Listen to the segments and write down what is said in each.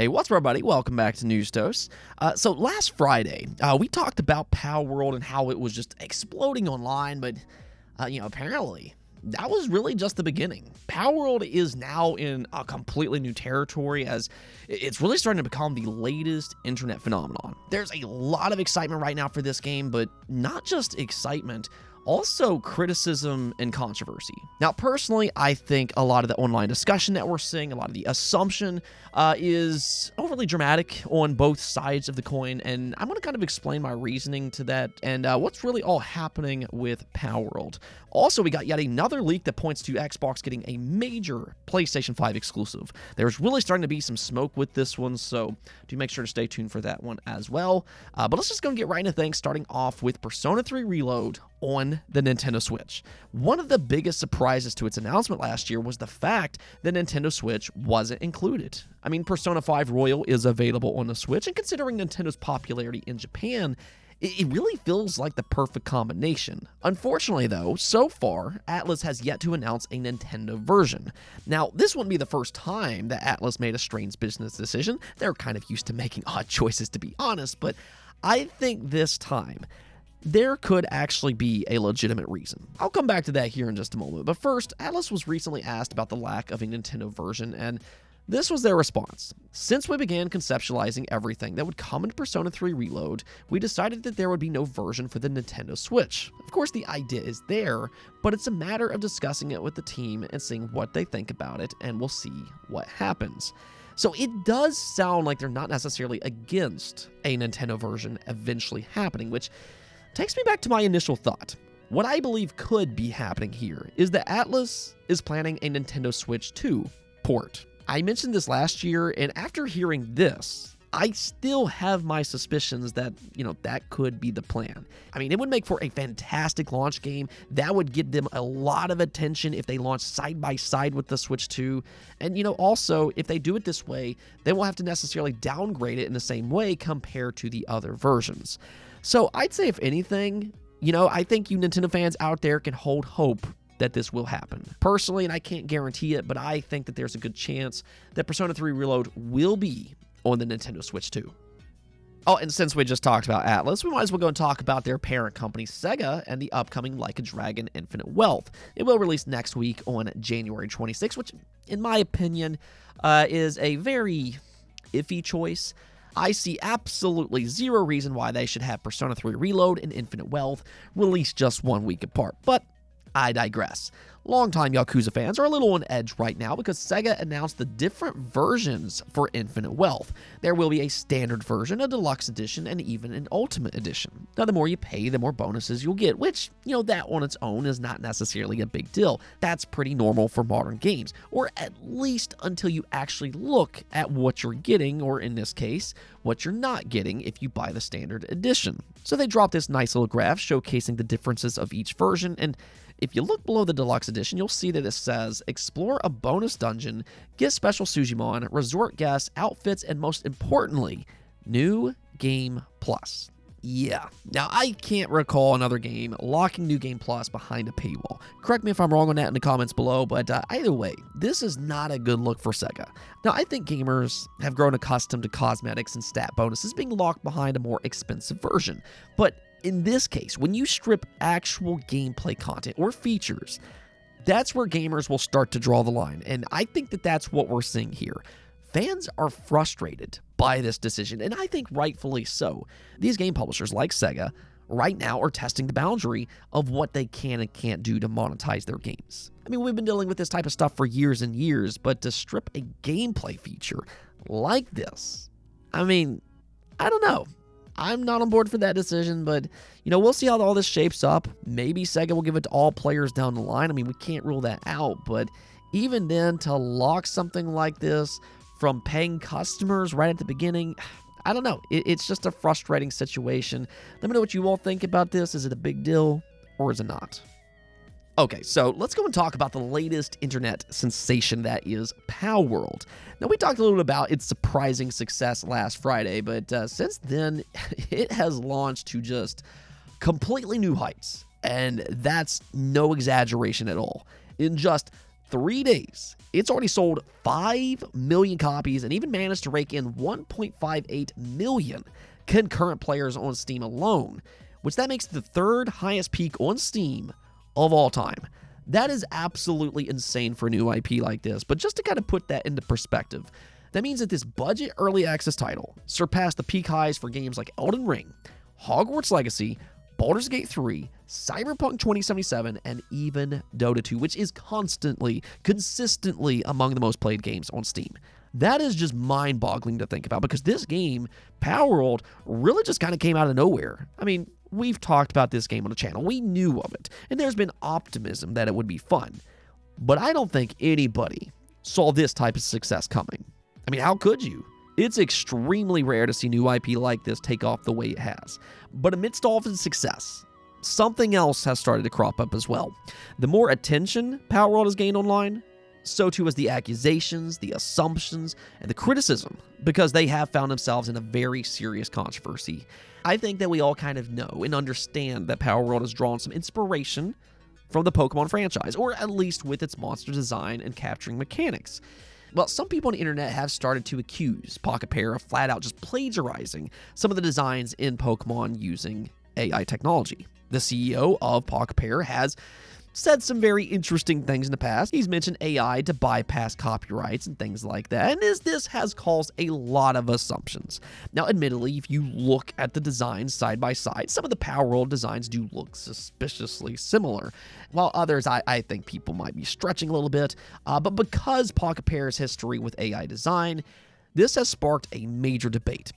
Hey, what's up, everybody? Welcome back to News Toast. So last Friday, we talked about Palworld and how it was just exploding online, but, apparently that was really just the beginning. Palworld is now in a completely new territory as it's really starting to become the latest internet phenomenon. There's a lot of excitement right now for this game, but not just excitement, also criticism and controversy. Now, personally, I think a lot of the online discussion that we're seeing, a lot of the assumption is overly dramatic on both sides of the coin, and I'm going to kind of explain my reasoning to that and what's really all happening with Palworld. Also, we got yet another leak that points to Xbox getting a major PlayStation 5 exclusive. There's really starting to be some smoke with this one, so do make sure to stay tuned for that one as well. But let's just go and get right into things, starting off with Persona 3 Reload on the Nintendo Switch. One of the biggest surprises to its announcement last year was the fact that Nintendo Switch wasn't included. I mean, Persona 5 Royal is available on the Switch, and considering Nintendo's popularity in Japan, it really feels like the perfect combination. Unfortunately, though, so far, Atlus has yet to announce a Nintendo version. Now, this wouldn't be the first time that Atlus made a strange business decision. They're kind of used to making odd choices, to be honest, but I think this time, there could actually be a legitimate reason. I'll come back to that here in just a moment, but first, Atlus was recently asked about the lack of a Nintendo version, and this was their response. Since we began conceptualizing everything that would come into Persona 3 Reload, we decided that there would be no version for the Nintendo Switch. Of course, the idea is there, but it's a matter of discussing it with the team and seeing what they think about it, and we'll see what happens. So it does sound like they're not necessarily against a Nintendo version eventually happening, which takes me back to my initial thought. What I believe could be happening here is that Atlus is planning a Nintendo Switch 2 port. I mentioned this last year, and after hearing this, I still have my suspicions that, that could be the plan. I mean, it would make for a fantastic launch game. That would get them a lot of attention if they launch side by side with the Switch 2. And, also, if they do it this way, they won't have to necessarily downgrade it in the same way compared to the other versions. So I'd say, if anything, I think you Nintendo fans out there can hold hope that this will happen. Personally, and I can't guarantee it, but I think that there's a good chance that Persona 3 Reload will be on the Nintendo Switch 2. Oh, and since we just talked about Atlus, we might as well go and talk about their parent company, Sega, and the upcoming Like a Dragon Infinite Wealth. It will release next week on January 26th, which, in my opinion, is a very iffy choice. I see absolutely zero reason why they should have Persona 3 Reload and Infinite Wealth released just 1 week apart, but I digress. Longtime Yakuza fans are a little on edge right now because Sega announced the different versions for Infinite Wealth. There will be a standard version, a deluxe edition, and even an ultimate edition. Now, the more you pay, the more bonuses you'll get, which, that on its own is not necessarily a big deal. That's pretty normal for modern games, or at least until you actually look at what you're getting, or in this case, what you're not getting if you buy the standard edition. So they dropped this nice little graph showcasing the differences of each version, and if you look below the deluxe edition, you'll see that it says, explore a bonus dungeon, get special Sujimon, resort guests, outfits, and most importantly, New Game Plus. Yeah. Now, I can't recall another game locking New Game Plus behind a paywall. Correct me if I'm wrong on that in the comments below, but either way, this is not a good look for Sega. Now, I think gamers have grown accustomed to cosmetics and stat bonuses being locked behind a more expensive version, but in this case, when you strip actual gameplay content or features, that's where gamers will start to draw the line, and I think that that's what we're seeing here. Fans are frustrated by this decision, and I think rightfully so. These game publishers like Sega right now are testing the boundary of what they can and can't do to monetize their games. I mean, we've been dealing with this type of stuff for years and years, but to strip a gameplay feature like this, I mean, I don't know. I'm not on board for that decision, but, we'll see how all this shapes up. Maybe Sega will give it to all players down the line. I mean, we can't rule that out, but even then, to lock something like this from paying customers right at the beginning, I don't know. It's just a frustrating situation. Let me know what you all think about this. Is it a big deal, or is it not? Okay, so let's go and talk about the latest internet sensation that is Palworld. Now, we talked a little bit about its surprising success last Friday, but since then, it has launched to just completely new heights, and that's no exaggeration at all. In just 3 days, it's already sold 5 million copies and even managed to rake in 1.58 million concurrent players on Steam alone, which that makes the third highest peak on Steam of all time. That is absolutely insane for a new IP like this, but just to kind of put that into perspective, that means that this budget early access title surpassed the peak highs for games like Elden Ring, Hogwarts Legacy, Baldur's Gate 3, Cyberpunk 2077, and even Dota 2, which is consistently among the most played games on Steam. That is just mind-boggling to think about, because this game, Palworld, really just kind of came out of nowhere. I mean, we've talked about this game on the channel. We knew of it, and there's been optimism that it would be fun. But I don't think anybody saw this type of success coming. I mean, how could you? It's extremely rare to see new IP like this take off the way it has. But amidst all of its success, something else has started to crop up as well. The more attention Palworld has gained online, so too has the accusations, the assumptions, and the criticism, because they have found themselves in a very serious controversy. I think that we all kind of know and understand that Palworld has drawn some inspiration from the Pokemon franchise, or at least with its monster design and capturing mechanics. Well, some people on the internet have started to accuse Pocket Pair of flat out just plagiarizing some of the designs in Pokemon using AI technology. The CEO of Pocket Pair has said some very interesting things in the past. He's mentioned AI to bypass copyrights and things like that, and this has caused a lot of assumptions. Now, admittedly, if you look at the designs side by side, some of the Palworld designs do look suspiciously similar, while others I think people might be stretching a little bit. But because Pocket Pair's history with AI design, this has sparked a major debate.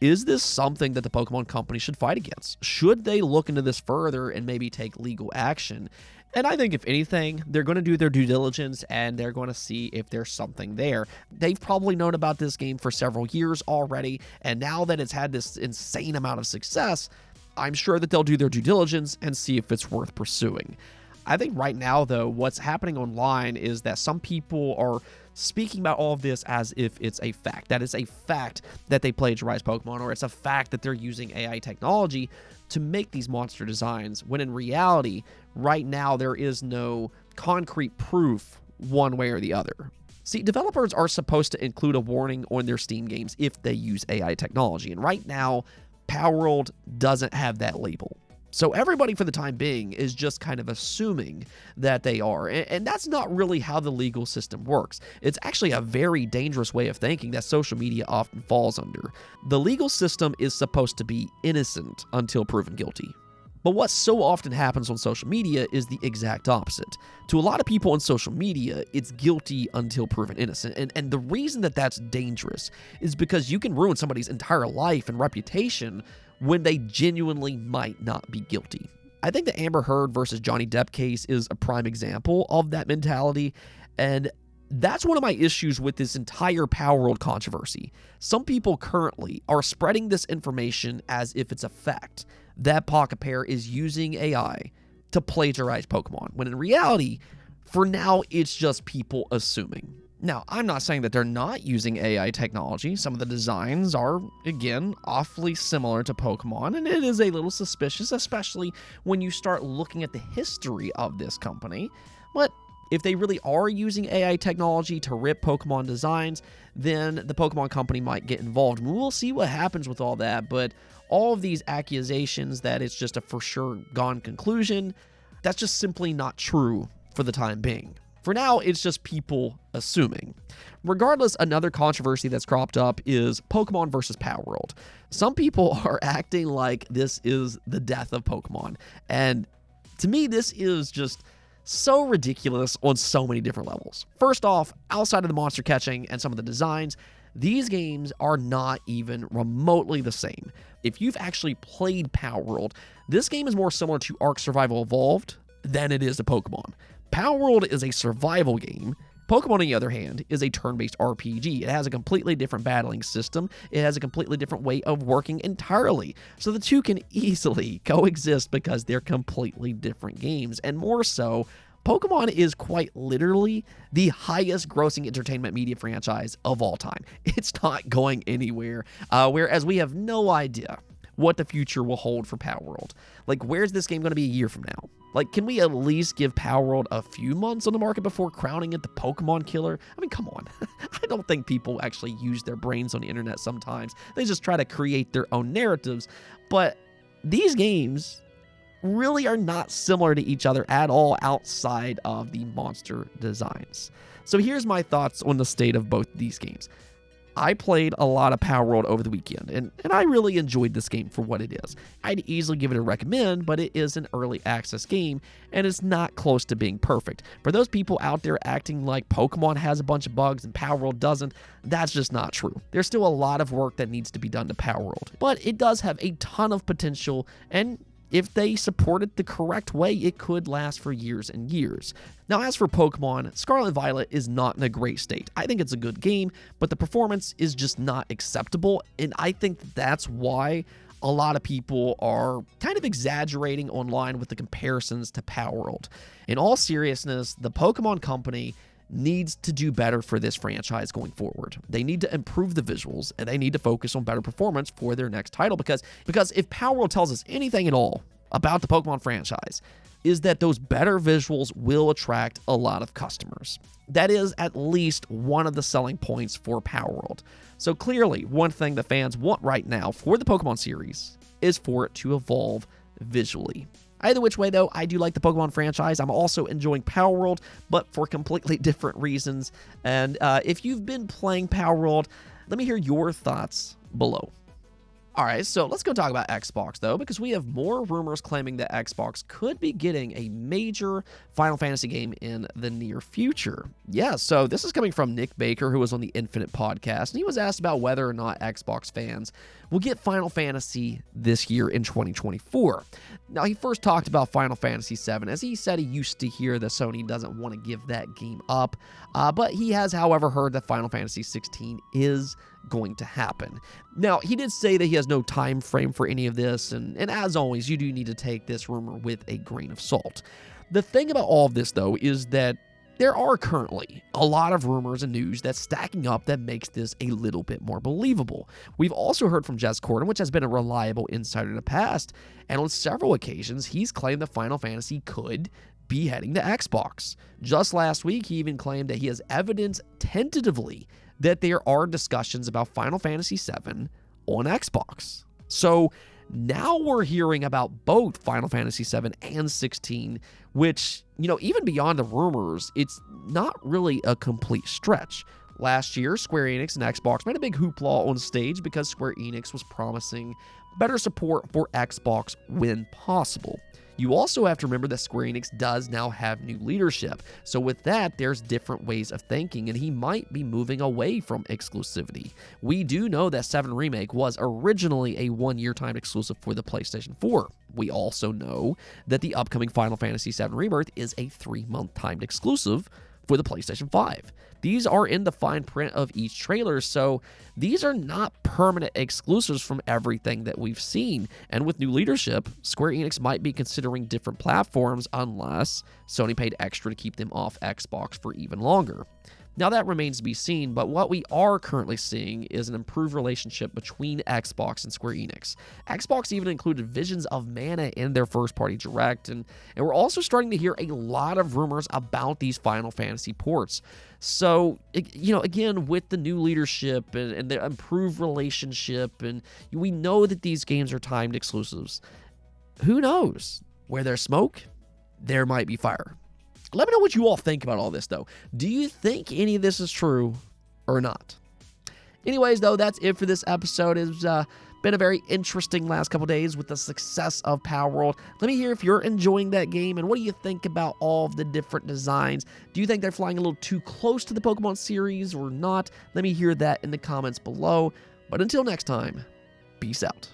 Is this something that the Pokemon Company should fight against? Should they look into this further and maybe take legal action? And I think if anything, they're going to do their due diligence and they're going to see if there's something there. They've probably known about this game for several years already, and now that it's had this insane amount of success, I'm sure that they'll do their due diligence and see if it's worth pursuing. I think right now, though, what's happening online is that some people are speaking about all of this as if it's a fact. That it's a fact that they plagiarized Pokemon, or it's a fact that they're using AI technology to make these monster designs, when in reality, right now, there is no concrete proof one way or the other. See, developers are supposed to include a warning on their Steam games if they use AI technology, and right now, Palworld doesn't have that label. So everybody for the time being is just kind of assuming that they are, and that's not really how the legal system works. It's actually a very dangerous way of thinking that social media often falls under. The legal system is supposed to be innocent until proven guilty. But what so often happens on social media is the exact opposite. To a lot of people on social media, it's guilty until proven innocent. And the reason that that's dangerous is because you can ruin somebody's entire life and reputation when they genuinely might not be guilty. I think the Amber Heard versus Johnny Depp case is a prime example of that mentality, and that's one of my issues with this entire Palworld controversy. Some people currently are spreading this information as if it's a fact that Pocket Pair is using AI to plagiarize Pokemon, when in reality, for now, it's just people assuming. Now, I'm not saying that they're not using AI technology. Some of the designs are, again, awfully similar to Pokemon, and it is a little suspicious, especially when you start looking at the history of this company. But if they really are using AI technology to rip Pokemon designs, then the Pokemon Company might get involved. We'll see what happens with all that, but all of these accusations that it's just a for sure gone conclusion, that's just simply not true for the time being. For now, it's just people assuming. Regardless, another controversy that's cropped up is Pokemon versus Palworld. Some people are acting like this is the death of Pokemon, and to me, this is just so ridiculous on so many different levels. First off, outside of the monster catching and some of the designs, these games are not even remotely the same. If you've actually played Palworld, this game is more similar to Ark Survival Evolved than it is to Pokemon. Palworld is a survival game. Pokemon, on the other hand, is a turn-based RPG. It has a completely different battling system. It has a completely different way of working entirely. So the two can easily coexist because they're completely different games. And more so, Pokemon is quite literally the highest grossing entertainment media franchise of all time. It's not going anywhere, whereas we have no idea what the future will hold for Palworld. Like, where's this game going to be a year from now? Like, can we at least give Palworld a few months on the market before crowning it the Pokemon killer? I mean, come on. I don't think people actually use their brains on the internet sometimes. They just try to create their own narratives. But these games really are not similar to each other at all outside of the monster designs. So here's my thoughts on the state of both these games. I played a lot of Palworld over the weekend, and I really enjoyed this game for what it is. I'd easily give it a recommend, but it is an early access game, and it's not close to being perfect. For those people out there acting like Pokemon has a bunch of bugs and Palworld doesn't, that's just not true. There's still a lot of work that needs to be done to Palworld, but it does have a ton of potential, and if they support it the correct way, it could last for years and years. Now, as for Pokemon, Scarlet and Violet is not in a great state. I think it's a good game, but the performance is just not acceptable, and I think that's why a lot of people are kind of exaggerating online with the comparisons to Palworld. In all seriousness, the Pokemon Company needs to do better for this franchise going forward. They need to improve the visuals, and they need to focus on better performance for their next title, because if Palworld tells us anything at all about the Pokemon franchise, is that those better visuals will attract a lot of customers. That is at least one of the selling points for Palworld. So clearly, one thing the fans want right now for the Pokemon series is for it to evolve visually. Either which way, though, I do like the Pokemon franchise. I'm also enjoying Palworld, but for completely different reasons. And if you've been playing Palworld, let me hear your thoughts below. All right, so let's go talk about Xbox, though, because we have more rumors claiming that Xbox could be getting a major Final Fantasy game in the near future. Yeah, so this is coming from Nick Baker, who was on the Infinite podcast, and he was asked about whether or not Xbox fans will get Final Fantasy this year in 2024. Now, he first talked about Final Fantasy VII, as he said he used to hear that Sony doesn't want to give that game up, but he has, however, heard that Final Fantasy XVI is going to happen. Now, he did say that he has no time frame for any of this, and as always, you do need to take this rumor with a grain of salt. The thing about all of this, though, is that there are currently a lot of rumors and news that's stacking up that makes this a little bit more believable. We've also heard from Jez Corden, which has been a reliable insider in the past, and on several occasions, he's claimed that Final Fantasy could be heading to Xbox. Just last week, he even claimed that he has evidence tentatively that there are discussions about Final Fantasy VII on Xbox. So now we're hearing about both Final Fantasy VII and 16, which, even beyond the rumors, it's not really a complete stretch. Last year, Square Enix and Xbox made a big hoopla on stage because Square Enix was promising better support for Xbox when possible. You also have to remember that Square Enix does now have new leadership. So with that, there's different ways of thinking, and he might be moving away from exclusivity. We do know that 7 Remake was originally a one-year timed exclusive for the PlayStation 4. We also know that the upcoming Final Fantasy VII Rebirth is a 3-month timed exclusive for the PlayStation 5. These are in the fine print of each trailer, so these are not permanent exclusives from everything that we've seen. And with new leadership, Square Enix might be considering different platforms unless Sony paid extra to keep them off Xbox for even longer. Now, that remains to be seen, but what we are currently seeing is an improved relationship between Xbox and Square Enix. Xbox even included visions of Mana in their first-party direct, and we're also starting to hear a lot of rumors about these Final Fantasy ports. So, again, with the new leadership and the improved relationship, and we know that these games are timed exclusives, who knows? Where there's smoke, there might be fire. Let me know what you all think about all this, though. Do you think any of this is true or not? Anyways, though, that's it for this episode. It's been a very interesting last couple days with the success of Palworld. Let me hear if you're enjoying that game, and what do you think about all of the different designs? Do you think they're flying a little too close to the Pokemon series or not? Let me hear that in the comments below. But until next time, peace out.